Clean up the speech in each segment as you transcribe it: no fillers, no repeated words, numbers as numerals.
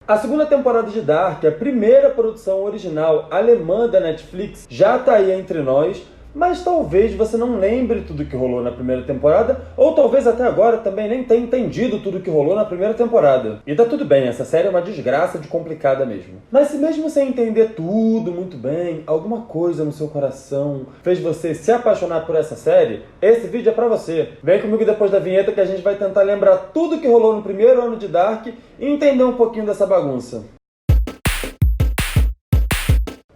A segunda temporada de Dark, a primeira produção original alemã da Netflix, já tá aí entre nós, mas talvez você não lembre tudo que rolou na primeira temporada, ou talvez até agora também nem tenha entendido tudo que rolou na primeira temporada. E tá tudo bem, essa série é uma desgraça de complicada mesmo. Mas se mesmo sem entender tudo muito bem, alguma coisa no seu coração fez você se apaixonar por essa série, esse vídeo é pra você. Vem comigo depois da vinheta que a gente vai tentar lembrar tudo que rolou no primeiro ano de Dark e entender um pouquinho dessa bagunça.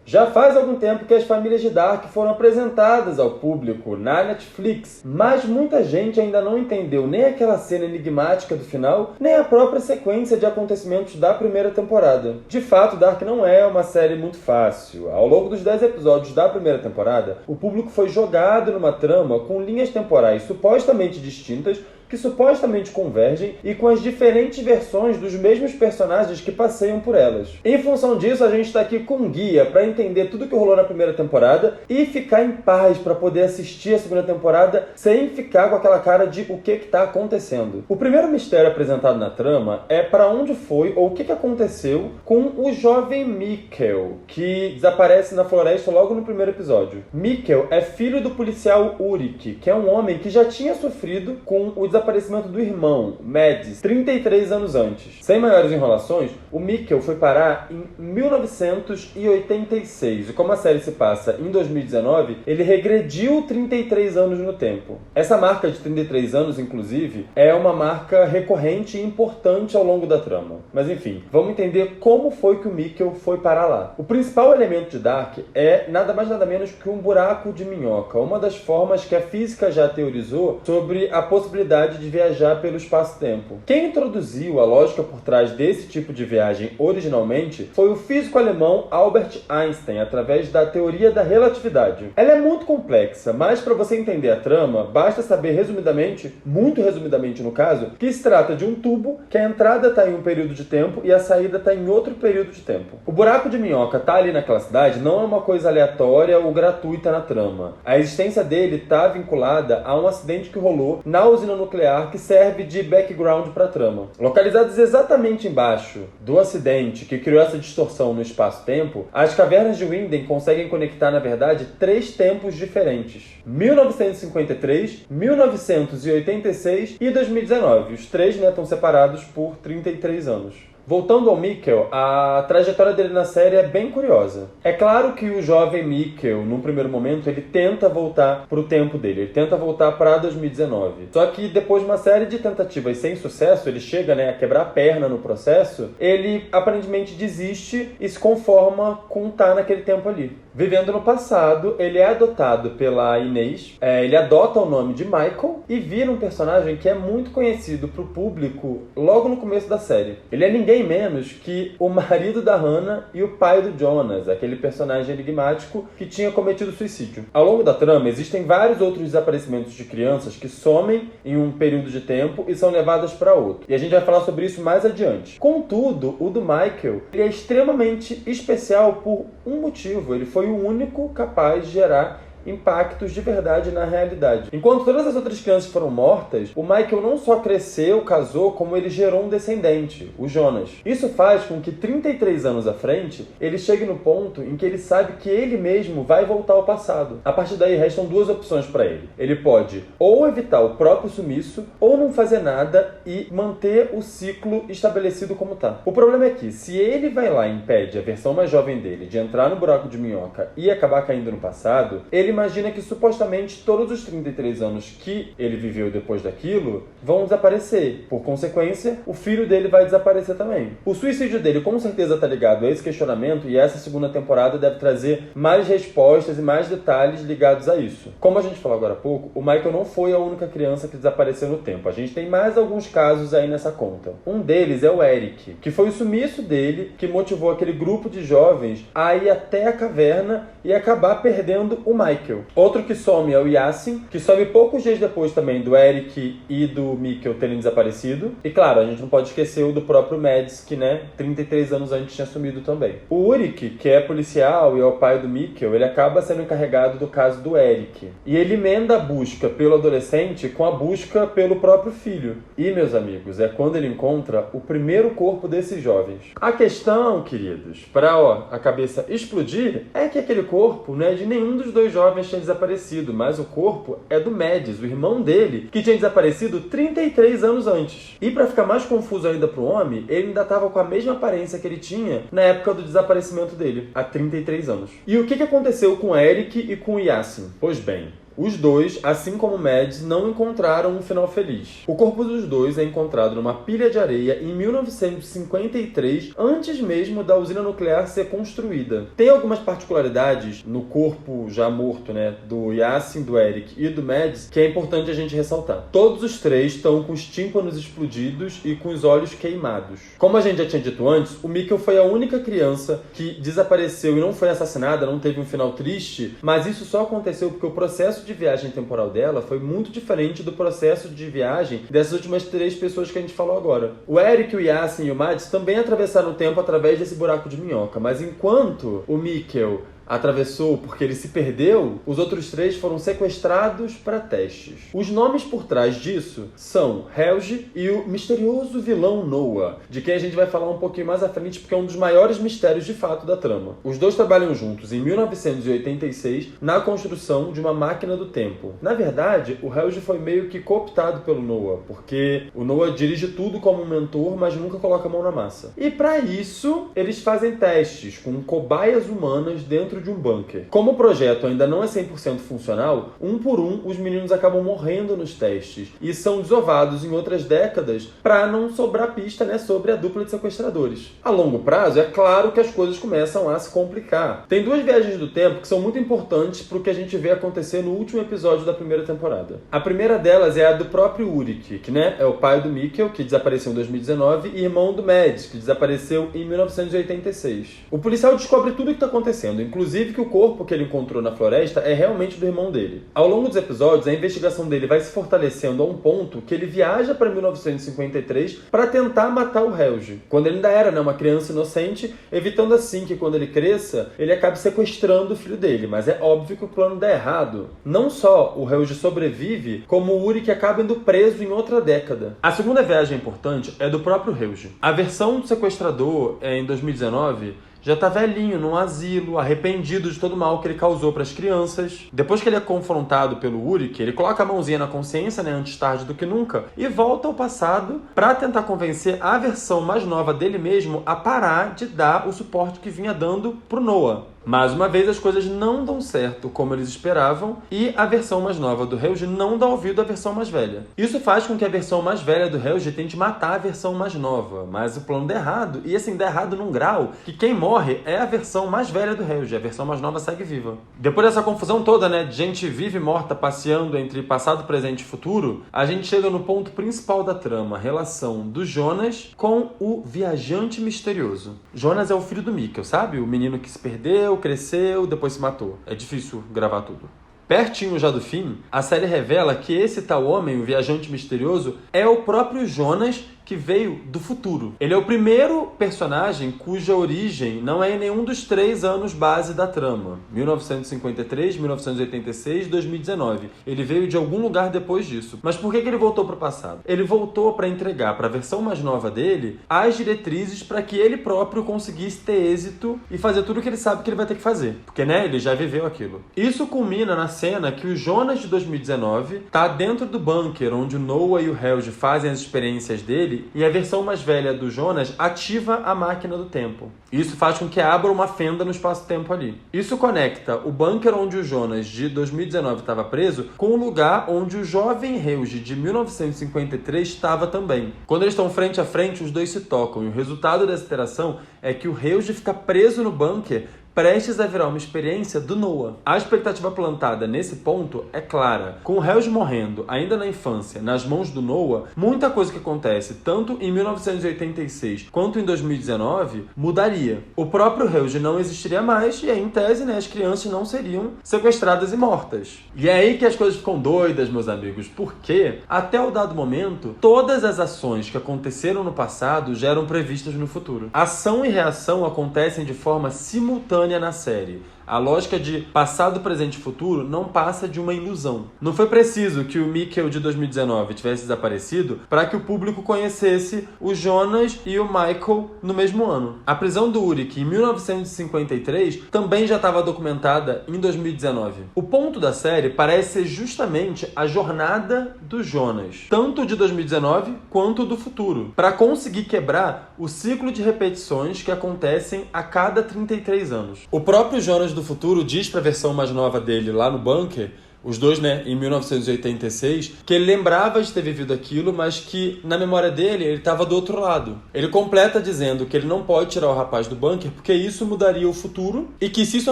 Já faz algum tempo que as famílias de Dark foram apresentadas ao público na Netflix, mas muita gente ainda não entendeu nem aquela cena enigmática do final, nem a própria sequência de acontecimentos da primeira temporada. De fato, Dark não é uma série muito fácil. Ao longo dos 10 episódios da primeira temporada, o público foi jogado numa trama com linhas temporais supostamente distintas, que supostamente convergem e com as diferentes versões dos mesmos personagens que passeiam por elas. Em função disso, a gente está aqui com um guia para entender tudo que rolou na primeira temporada e ficar em paz para poder assistir a segunda temporada sem ficar com aquela cara de o que está acontecendo. O primeiro mistério apresentado na trama é para onde foi ou o que aconteceu com o jovem Mikkel, que desaparece na floresta logo no primeiro episódio. Mikkel é filho do policial Ulrich, que é um homem que já tinha sofrido com o desaparecimento do irmão, Mads, 33 anos antes. Sem maiores enrolações, o Mikkel foi parar em 1986, e como a série se passa em 2019, ele regrediu 33 anos no tempo. Essa marca de 33 anos, inclusive, é uma marca recorrente e importante ao longo da trama. Mas enfim, vamos entender como foi que o Mikkel foi parar lá. O principal elemento de Dark é nada mais nada menos que um buraco de minhoca, uma das formas que a física já teorizou sobre a possibilidade de viajar pelo espaço-tempo. Quem introduziu a lógica por trás desse tipo de viagem originalmente foi o físico alemão Albert Einstein, através da teoria da relatividade. Ela é muito complexa, mas para você entender a trama, basta saber resumidamente, muito resumidamente no caso, que se trata de um tubo que a entrada está em um período de tempo e a saída está em outro período de tempo. O buraco de minhoca tá ali naquela cidade não é uma coisa aleatória ou gratuita na trama. A existência dele está vinculada a um acidente que rolou na usina nuclear que serve de background para a trama. Localizadas exatamente embaixo do acidente que criou essa distorção no espaço-tempo, as cavernas de Winden conseguem conectar, na verdade, 3 tempos diferentes: 1953, 1986 e 2019. Os 3 estão separados por 33 anos. Voltando ao Mikkel, a trajetória dele na série é bem curiosa. É claro que o jovem Mikkel, num primeiro momento, ele tenta voltar para o tempo dele, ele tenta voltar para 2019. Só que depois de uma série de tentativas sem sucesso, ele chega a quebrar a perna no processo, ele aparentemente desiste e se conforma com estar naquele tempo ali. Vivendo no passado, ele é adotado pela Inês, ele adota o nome de Michael e vira um personagem que é muito conhecido para o público logo no começo da série. Ele é ninguém menos que o marido da Hannah e o pai do Jonas, aquele personagem enigmático que tinha cometido suicídio. Ao longo da trama, existem vários outros desaparecimentos de crianças que somem em um período de tempo e são levadas para outro. E a gente vai falar sobre isso mais adiante. Contudo, o do Michael, ele é extremamente especial por um motivo. Ele foi o único capaz de gerar impactos de verdade na realidade. Enquanto todas as outras crianças foram mortas, o Michael não só cresceu, casou, como ele gerou um descendente, o Jonas. Isso faz com que 33 anos à frente, ele chegue no ponto em que ele sabe que ele mesmo vai voltar ao passado. A partir daí, restam 2 opções para ele. Ele pode ou evitar o próprio sumiço, ou não fazer nada e manter o ciclo estabelecido como está. O problema é que, se ele vai lá e impede a versão mais jovem dele de entrar no buraco de minhoca e acabar caindo no passado, ele imagina que supostamente todos os 33 anos que ele viveu depois daquilo vão desaparecer. Por consequência, o filho dele vai desaparecer também. O suicídio dele com certeza está ligado a esse questionamento e essa segunda temporada deve trazer mais respostas e mais detalhes ligados a isso. Como a gente falou agora há pouco, o Michael não foi a única criança que desapareceu no tempo. A gente tem mais alguns casos aí nessa conta. Um deles é o Eric, que foi o sumiço dele que motivou aquele grupo de jovens a ir até a caverna e acabar perdendo o Michael. Michael. Outro que some é o Yasin, que some poucos dias depois também do Eric e do Mikkel terem desaparecido. E claro, a gente não pode esquecer o do próprio Mads, que, 33 anos antes tinha sumido também. O Ulrich, que é policial e é o pai do Mikkel, ele acaba sendo encarregado do caso do Eric. E ele emenda a busca pelo adolescente com a busca pelo próprio filho. E, meus amigos, é quando ele encontra o primeiro corpo desses jovens. A questão, queridos, para a cabeça explodir, é que aquele corpo não é de nenhum dos dois jovens que tinha desaparecido, mas o corpo é do Mads, o irmão dele, que tinha desaparecido 33 anos antes. E para ficar mais confuso ainda pro homem, ele ainda estava com a mesma aparência que ele tinha na época do desaparecimento dele, há 33 anos. E o que aconteceu com Eric e com Yasin? Pois bem, os dois, assim como Mads, não encontraram um final feliz. O corpo dos dois é encontrado numa pilha de areia em 1953, antes mesmo da usina nuclear ser construída. Tem algumas particularidades no corpo já morto, do Yasin, do Eric e do Mads, que é importante a gente ressaltar. Todos os três estão com os tímpanos explodidos e com os olhos queimados. Como a gente já tinha dito antes, o Mikkel foi a única criança que desapareceu e não foi assassinada, não teve um final triste, mas isso só aconteceu porque o processo de viagem temporal dela foi muito diferente do processo de viagem dessas últimas 3 pessoas que a gente falou agora. O Eric, o Yasin e o Mads também atravessaram o tempo através desse buraco de minhoca, mas enquanto o Mikkel atravessou porque ele se perdeu, os outros 3 foram sequestrados para testes. Os nomes por trás disso são Helge e o misterioso vilão Noah, de quem a gente vai falar um pouquinho mais à frente porque é um dos maiores mistérios de fato da trama. Os dois trabalham juntos em 1986 na construção de uma máquina do tempo. Na verdade, o Helge foi meio que cooptado pelo Noah, porque o Noah dirige tudo como um mentor, mas nunca coloca a mão na massa. E para isso, eles fazem testes com cobaias humanas dentro de um bunker. Como o projeto ainda não é 100% funcional, um por um os meninos acabam morrendo nos testes e são desovados em outras décadas para não sobrar pista sobre a dupla de sequestradores. A longo prazo, é claro que as coisas começam a se complicar. Tem 2 viagens do tempo que são muito importantes para o que a gente vê acontecer no último episódio da primeira temporada. A primeira delas é a do próprio Ulrich, que é o pai do Mikkel, que desapareceu em 2019, e irmão do Mads, que desapareceu em 1986. O policial descobre tudo o que está acontecendo, inclusive que o corpo que ele encontrou na floresta é realmente do irmão dele. Ao longo dos episódios, a investigação dele vai se fortalecendo a um ponto que ele viaja para 1953 para tentar matar o Helge, quando ele ainda era uma criança inocente, evitando assim que quando ele cresça, ele acabe sequestrando o filho dele. Mas é óbvio que o plano dá errado. Não só o Helge sobrevive, como o Ulrich acaba indo preso em outra década. A segunda viagem importante é do próprio Helge. A versão do sequestrador em 2019 já tá velhinho, num asilo, arrependido de todo o mal que ele causou para as crianças. Depois que ele é confrontado pelo Ulrich, ele coloca a mãozinha na consciência, antes tarde do que nunca, e volta ao passado para tentar convencer a versão mais nova dele mesmo a parar de dar o suporte que vinha dando pro Noah. Mais uma vez, as coisas não dão certo como eles esperavam e a versão mais nova do Helge não dá ouvido à versão mais velha. Isso faz com que a versão mais velha do Helge tente matar a versão mais nova, mas o plano dá errado, e assim, dá errado num grau que quem morre é a versão mais velha do Helge, a versão mais nova segue viva. Depois dessa confusão toda, de gente viva e morta passeando entre passado, presente e futuro, a gente chega no ponto principal da trama, a relação do Jonas com o viajante misterioso. Jonas é o filho do Mikkel, sabe? O menino que se perdeu, cresceu, depois se matou. É difícil gravar tudo. Pertinho já do fim, a série revela que esse tal homem, o viajante misterioso, é o próprio Jonas, que veio do futuro. Ele é o primeiro personagem cuja origem não é em nenhum dos 3 anos base da trama. 1953, 1986, 2019. Ele veio de algum lugar depois disso. Mas por que ele voltou para o passado? Ele voltou para entregar para a versão mais nova dele as diretrizes para que ele próprio conseguisse ter êxito e fazer tudo o que ele sabe que ele vai ter que fazer. Porque, ele já viveu aquilo. Isso culmina na cena que o Jonas de 2019 tá dentro do bunker onde o Noah e o Helge fazem as experiências dele, e a versão mais velha do Jonas ativa a máquina do tempo. Isso faz com que abra uma fenda no espaço-tempo ali. Isso conecta o bunker onde o Jonas de 2019 estava preso com o lugar onde o jovem Helge de 1953 estava também. Quando eles estão frente a frente, os dois se tocam, e o resultado dessa interação é que o Helge fica preso no bunker prestes a virar uma experiência do Noah. A expectativa plantada nesse ponto é clara. Com o Helge morrendo ainda na infância, nas mãos do Noah, muita coisa que acontece tanto em 1986 quanto em 2019 mudaria. O próprio Helge não existiria mais e aí, em tese, as crianças não seriam sequestradas e mortas. E é aí que as coisas ficam doidas, meus amigos, porque até o dado momento, todas as ações que aconteceram no passado já eram previstas no futuro. Ação e reação acontecem de forma simultânea na série. A lógica de passado, presente e futuro não passa de uma ilusão. Não foi preciso que o Mikkel de 2019 tivesse desaparecido para que o público conhecesse o Jonas e o Michael no mesmo ano. A prisão do Ulrich em 1953 também já estava documentada em 2019. O ponto da série parece ser justamente a jornada do Jonas, tanto de 2019 quanto do futuro, para conseguir quebrar o ciclo de repetições que acontecem a cada 33 anos. O próprio Jonas do futuro diz para a versão mais nova dele lá no bunker, os dois, em 1986, que ele lembrava de ter vivido aquilo, mas que na memória dele ele estava do outro lado. Ele completa dizendo que ele não pode tirar o rapaz do bunker porque isso mudaria o futuro e que se isso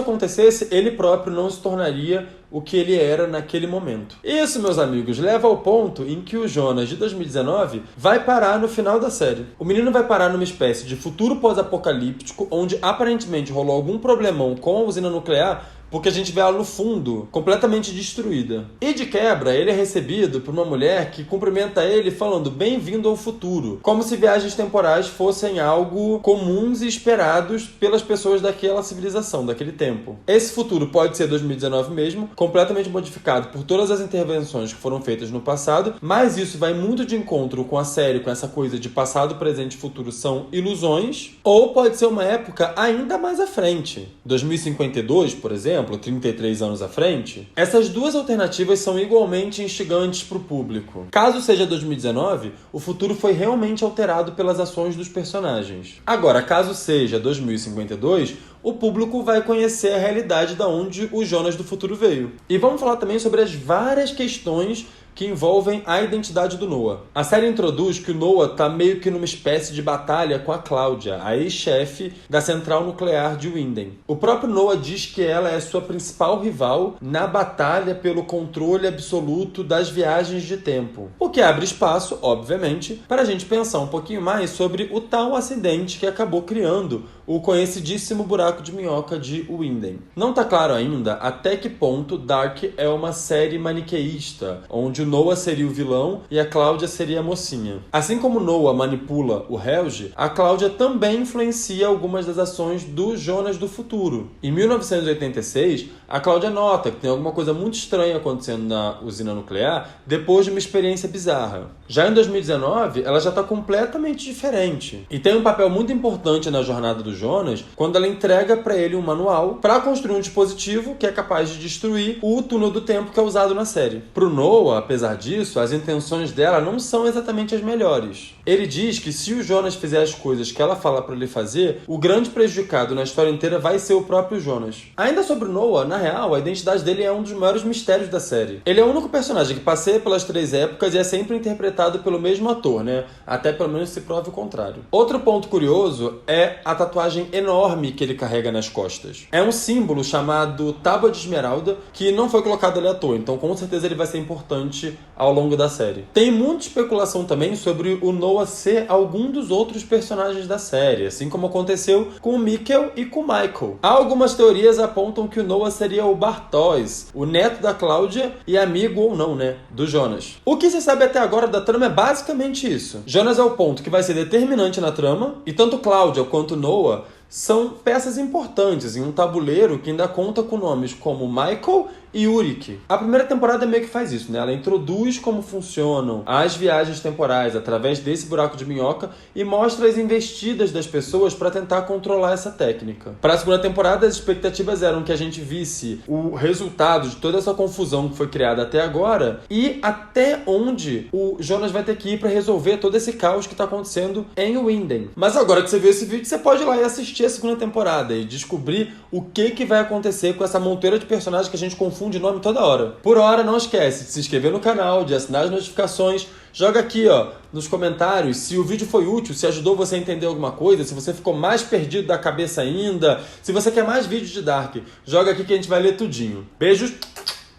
acontecesse, ele próprio não se tornaria o que ele era naquele momento. Isso, meus amigos, leva ao ponto em que o Jonas de 2019 vai parar no final da série. O menino vai parar numa espécie de futuro pós-apocalíptico, onde aparentemente rolou algum problemão com a usina nuclear, porque a gente vê ela no fundo, completamente destruída. E de quebra, ele é recebido por uma mulher que cumprimenta ele falando bem-vindo ao futuro, como se viagens temporais fossem algo comuns e esperados pelas pessoas daquela civilização, daquele tempo. Esse futuro pode ser 2019 mesmo, completamente modificado por todas as intervenções que foram feitas no passado, mas isso vai muito de encontro com a série, com essa coisa de passado, presente e futuro são ilusões, ou pode ser uma época ainda mais à frente. 2052, por exemplo, 33 anos à frente, essas duas alternativas são igualmente instigantes para o público. Caso seja 2019, o futuro foi realmente alterado pelas ações dos personagens. Agora, caso seja 2052, o público vai conhecer a realidade da onde o Jonas do futuro veio. E vamos falar também sobre as várias questões que envolvem a identidade do Noah. A série introduz que o Noah está meio que numa espécie de batalha com a Cláudia, a ex-chefe da central nuclear de Winden. O próprio Noah diz que ela é sua principal rival na batalha pelo controle absoluto das viagens de tempo. O que abre espaço, obviamente, para a gente pensar um pouquinho mais sobre o tal acidente que acabou criando o conhecidíssimo buraco de minhoca de Winden. Não está claro ainda até que ponto Dark é uma série maniqueísta, onde o Noah seria o vilão e a Cláudia seria a mocinha. Assim como Noah manipula o Helge, a Cláudia também influencia algumas das ações do Jonas do futuro. Em 1986, a Cláudia nota que tem alguma coisa muito estranha acontecendo na usina nuclear depois de uma experiência bizarra. Já em 2019, ela já está completamente diferente. E tem um papel muito importante na jornada do Jonas quando ela entrega para ele um manual para construir um dispositivo que é capaz de destruir o túnel do tempo que é usado na série. Pro Noah, apesar disso, as intenções dela não são exatamente as melhores. Ele diz que se o Jonas fizer as coisas que ela fala para ele fazer, o grande prejudicado na história inteira vai ser o próprio Jonas. Ainda sobre o Noah, na real, a identidade dele é um dos maiores mistérios da série. Ele é o único personagem que passeia pelas 3 épocas e é sempre interpretado pelo mesmo ator, Até pelo menos se prove o contrário. Outro ponto curioso é a tatuagem enorme que ele carrega nas costas. É um símbolo chamado Tábua de Esmeralda, que não foi colocado ali à toa, então com certeza ele vai ser importante ao longo da série. Tem muita especulação também sobre o Noah ser algum dos outros personagens da série, assim como aconteceu com o Mikkel e com o Michael. Algumas teorias apontam que o Noah seria o Bartosz, o neto da Cláudia e amigo ou não, do Jonas. O que se sabe até agora da trama é basicamente isso. Jonas é o ponto que vai ser determinante na trama, e tanto Cláudia quanto Noah são peças importantes em um tabuleiro que ainda conta com nomes como Michael e Ulrich. A primeira temporada meio que faz isso, Ela introduz como funcionam as viagens temporais através desse buraco de minhoca e mostra as investidas das pessoas para tentar controlar essa técnica. Para a segunda temporada, as expectativas eram que a gente visse o resultado de toda essa confusão que foi criada até agora e até onde o Jonas vai ter que ir para resolver todo esse caos que está acontecendo em Winden. Mas agora que você viu esse vídeo, você pode ir lá e assistir a segunda temporada e descobrir o que vai acontecer com essa monteira de personagens que a gente confunde confunde nome toda hora. Por hora, não esquece de se inscrever no canal, de assinar as notificações. Joga aqui, ó, nos comentários se o vídeo foi útil, se ajudou você a entender alguma coisa, se você ficou mais perdido da cabeça ainda, se você quer mais vídeos de Dark. Joga aqui que a gente vai ler tudinho. Beijos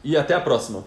e até a próxima.